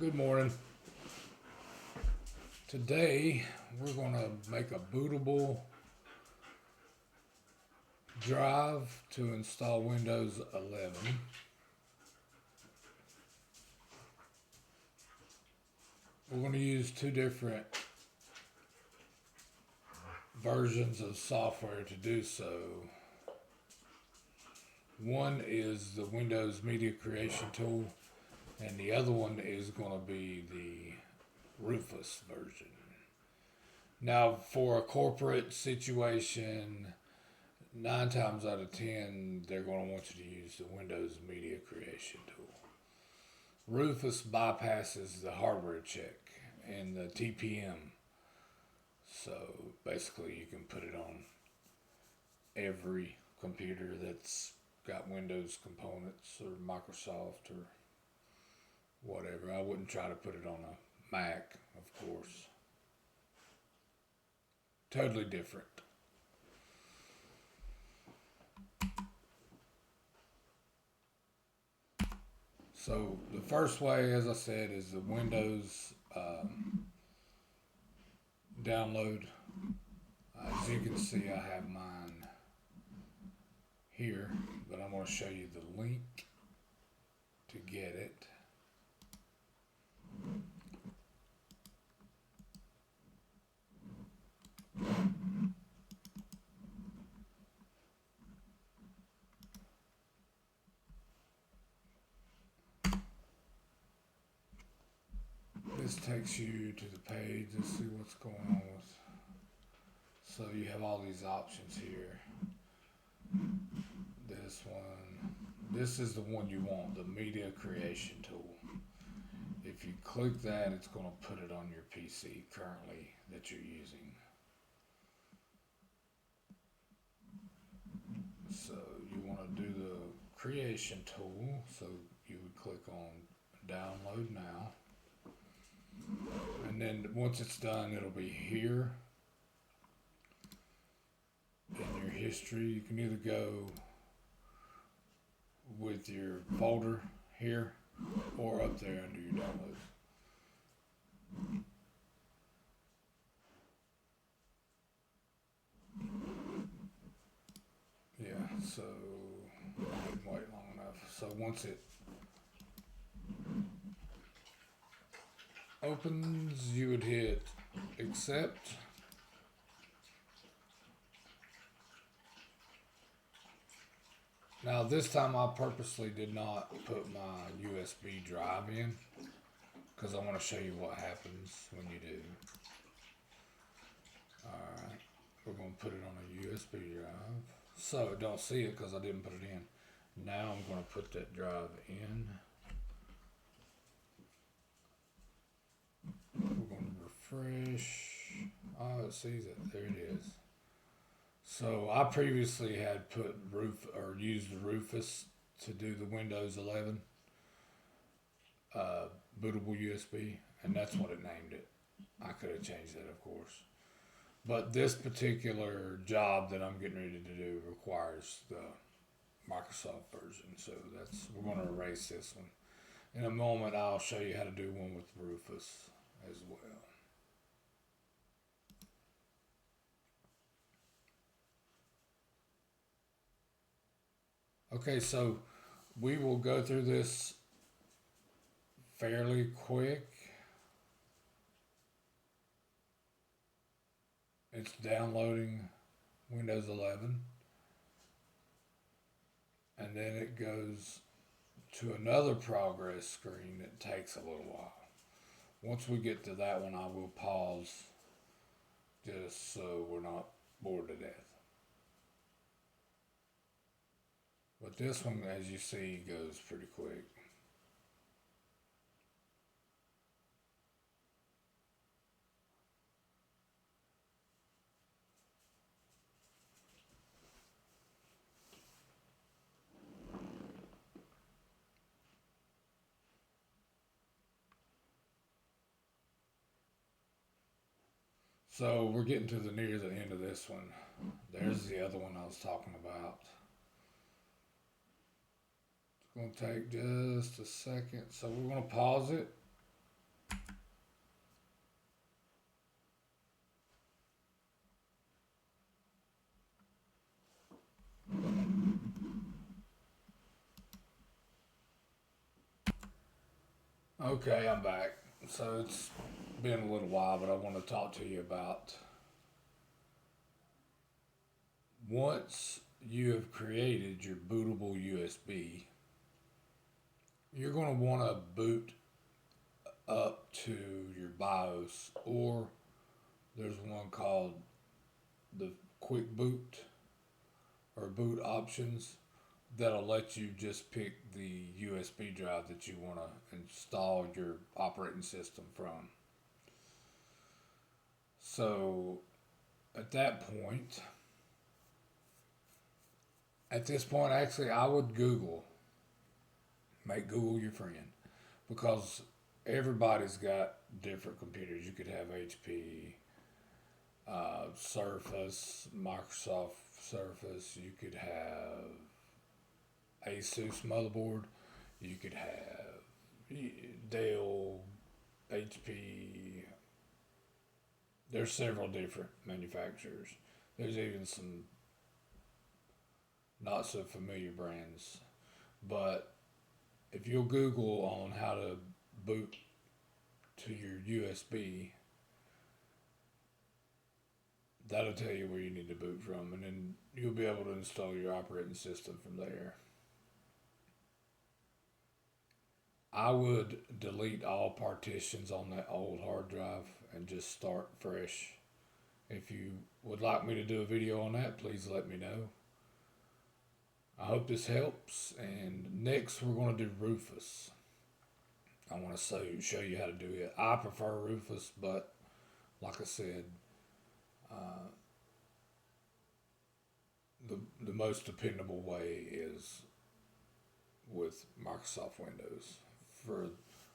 Good morning. Today we're going to make a bootable drive to install Windows 11. We're going to use two different versions of software to do so. One is the Windows Media Creation Tool, and the other one is going to be the Rufus version. Now, for a corporate situation, 9 times out of 10, they're going to want you to use the Windows Media Creation Tool. Rufus bypasses the hardware check and the TPM. So basically, you can put it on every computer that's got Windows components or Microsoft or whatever. I wouldn't try to put it on a Mac, of course. Totally different. So the first way, as I said, is the Windows download. As you can see, I have mine here, but I'm going to show you the link to get it. This takes you to the page. Let's see what's going on with. So you have all these options here. This one. This is the one you want, the Media Creation Tool. If you click that, it's going to put it on your PC currently that you're using. So you want to do the Creation Tool. So you would click on Download Now. And then once it's done, it'll be here in your history. You can either go with your folder here or up there under your downloads. Yeah, so I didn't wait long enough. So once it opens, you would hit accept. Now this time I purposely did not put my USB drive in because I want to show you what happens when you do. Alright, we're going to put it on a USB drive. So don't see it because I didn't put it in. Now I'm going to put that drive in. We're going to refresh. Oh, it sees it. There it is. So I previously had used Rufus to do the Windows 11 bootable USB, and that's what it named it. I could have changed that, of course. But this particular job that I'm getting ready to do requires the Microsoft version, so we're going to erase this one. In a moment, I'll show you how to do one with Rufus as well. Okay, so we will go through this fairly quick. It's downloading Windows 11. And then it goes to another progress screen that takes a little while. Once we get to that one, I will pause just so we're not bored to death. But this one, as you see, goes pretty quick. So we're getting to near the end of this one. There's the other one I was talking about. It's going to take just a second. So we're going to pause it. Okay, I'm back. So it's been a little while, but I want to talk to you about once you have created your bootable USB, you're going to want to boot up to your BIOS, or there's one called the quick boot or boot options that'll let you just pick the USB drive that you want to install your operating system from. So at that point, at this point, actually, I would make Google your friend, because everybody's got different computers. You could have HP, Surface, Microsoft Surface. You could have Asus motherboard. You could have Dell, HP. There's several different manufacturers. There's even some not so familiar brands. But if you'll Google on how to boot to your USB, that'll tell you where you need to boot from, and then you'll be able to install your operating system from there. I would delete all partitions on that old hard drive and just start fresh. If you would like me to do a video on that, please let me know. I hope this helps. And next, we're going to do Rufus. I want to show you how to do it. I prefer Rufus, but like I said, uh, the most dependable way is with Microsoft Windows for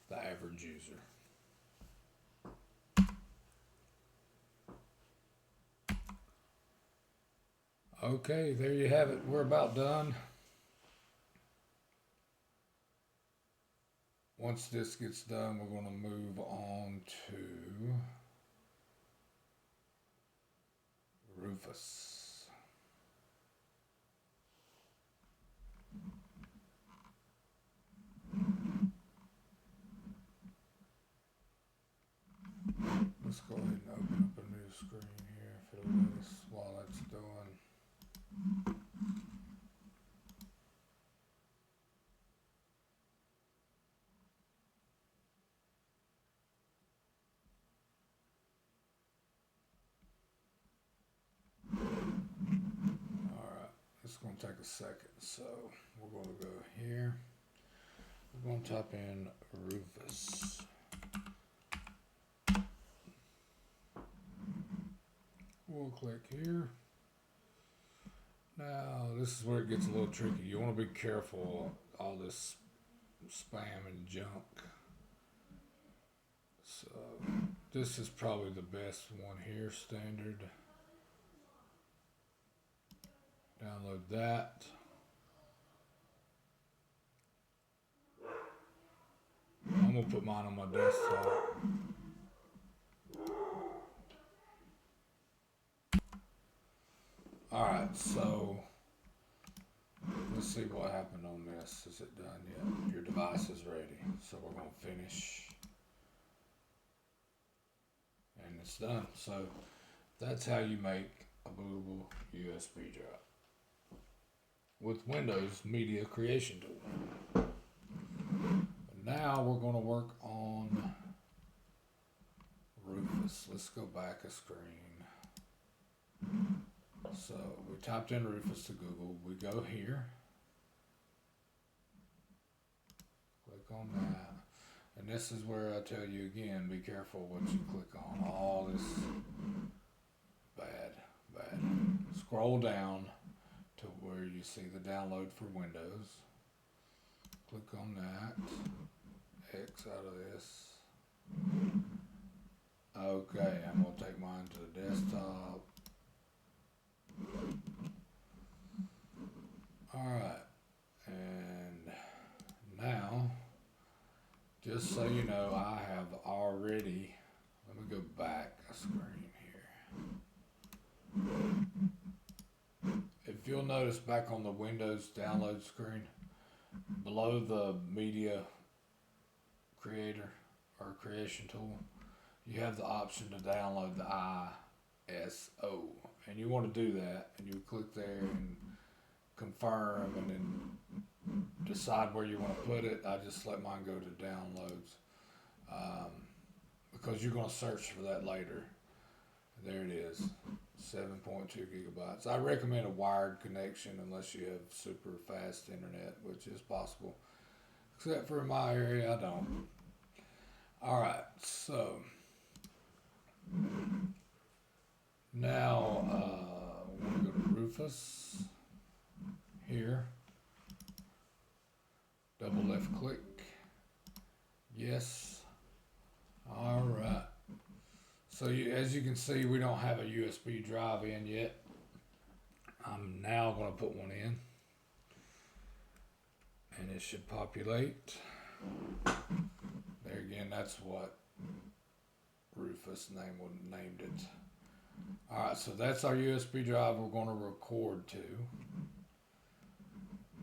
the average user. Okay, there you have it. We're about done. Once this gets done, we're going to move on to Rufus. Let's go ahead and open up a new screen here for the latest while that's doing. Alright, it's going to take a second, so we're going to go here. We're going to type in Rufus. We'll click here. Now, this is where it gets a little tricky. You want to be careful of all this spam and junk. So, this is probably the best one here, standard. Download that. I'm going to put mine on my desktop. Alright, so let's see what happened on this. Is it done yet? Your device is ready. So we're going to finish. And it's done. So that's how you make a bootable USB drive with Windows Media Creation Tool. Now we're going to work on Rufus. Let's go back a screen. So we typed in Rufus to Google. We go here. Click on that. And this is where I tell you again, be careful what you click on. All this bad. Scroll down to where you see the download for Windows. Click on that. X out of this. Okay, I'm going to take mine to the desktop. Alright, and now, just so you know, I have already, let me go back a screen here. If you'll notice back on the Windows download screen, below the Media creator or creation tool, you have the option to download the ISO, and you want to do that, and you click there and confirm, and then decide where you want to put it. I just let mine go to downloads, because you're going to search for that later. There it is, 7.2 gigabytes. I recommend a wired connection unless you have super fast internet, which is possible. Except for in my area, I don't. Alright, so now we're going to go to Rufus here. Double left click. Yes. Alright. So as you can see, we don't have a USB drive in yet. I'm now going to put one in. And it should populate. There again, that's what Rufus named it. Alright, so that's our USB drive we're going to record to.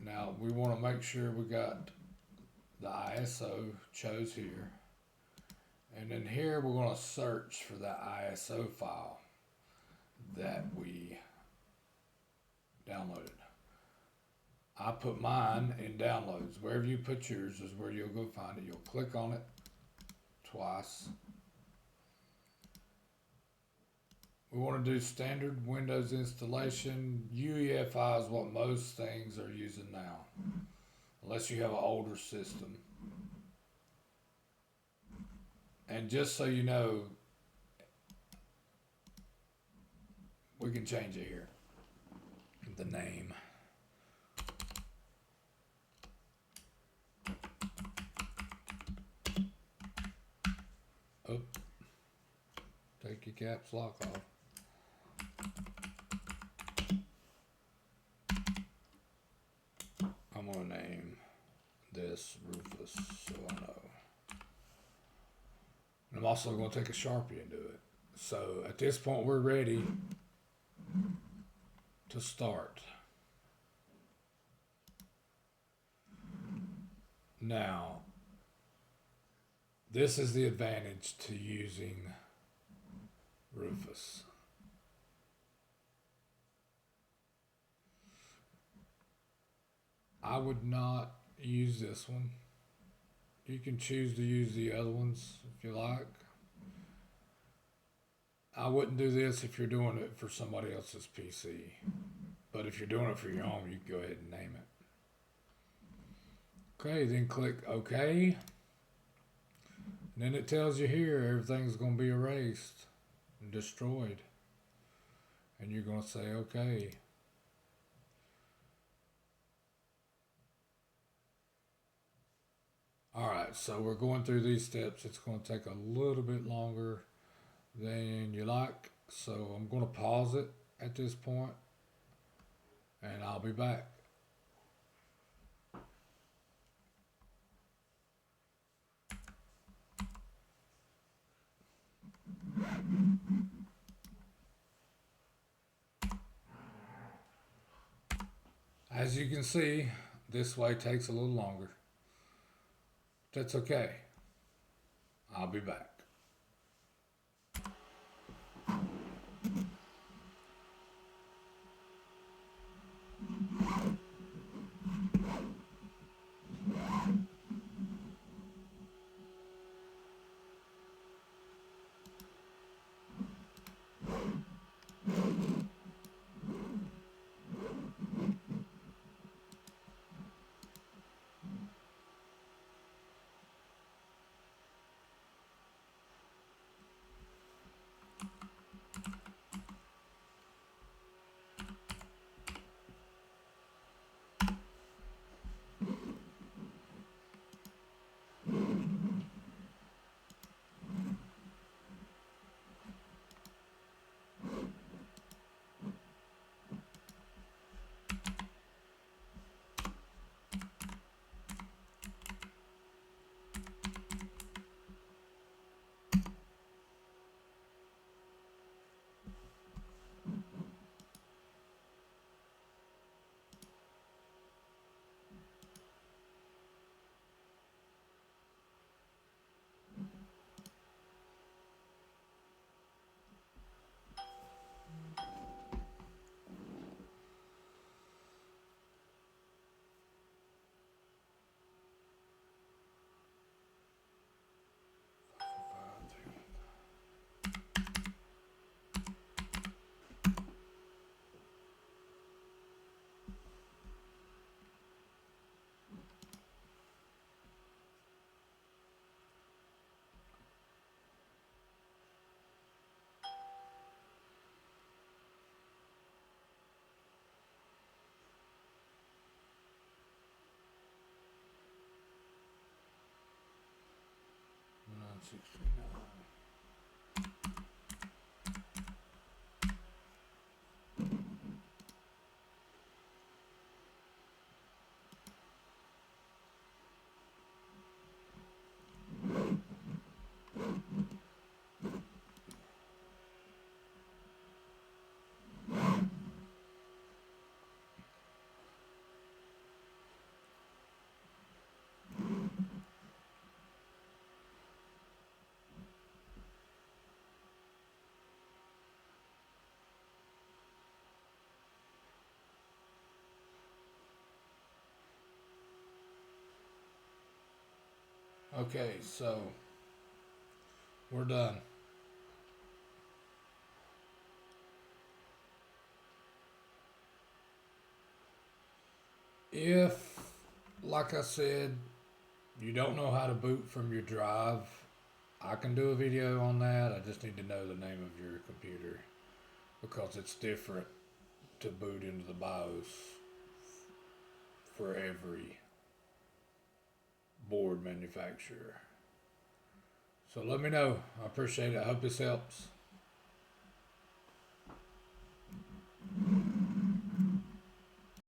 Now we want to make sure we got the ISO chose here. And then here we're going to search for that ISO file that we downloaded. I put mine in downloads. Wherever you put yours is where you'll go find it. You'll click on it twice. We want to do standard Windows installation. UEFI is what most things are using now, unless you have an older system. And just so you know, we can change it here. The name. Oh, take your caps lock off. I'm gonna name this Rufus so I know. I'm also going to take a Sharpie and do it. So at this point, we're ready to start. Now, this is the advantage to using Rufus. I would not use this one. You can choose to use the other ones if you like. I wouldn't do this if you're doing it for somebody else's PC. But if you're doing it for your own, you can go ahead and name it. Okay, then click OK. And then it tells you here everything's going to be erased and destroyed. And you're going to say OK. Alright, so we're going through these steps. It's going to take a little bit longer than you like. So I'm going to pause it at this point, and I'll be back. As you can see, this way takes a little longer. That's okay. I'll be back. 169. Okay, so we're done. If, like I said, you don't know how to boot from your drive, I can do a video on that. I just need to know the name of your computer because it's different to boot into the BIOS for every board manufacturer. So let me know. I appreciate it. I hope this helps.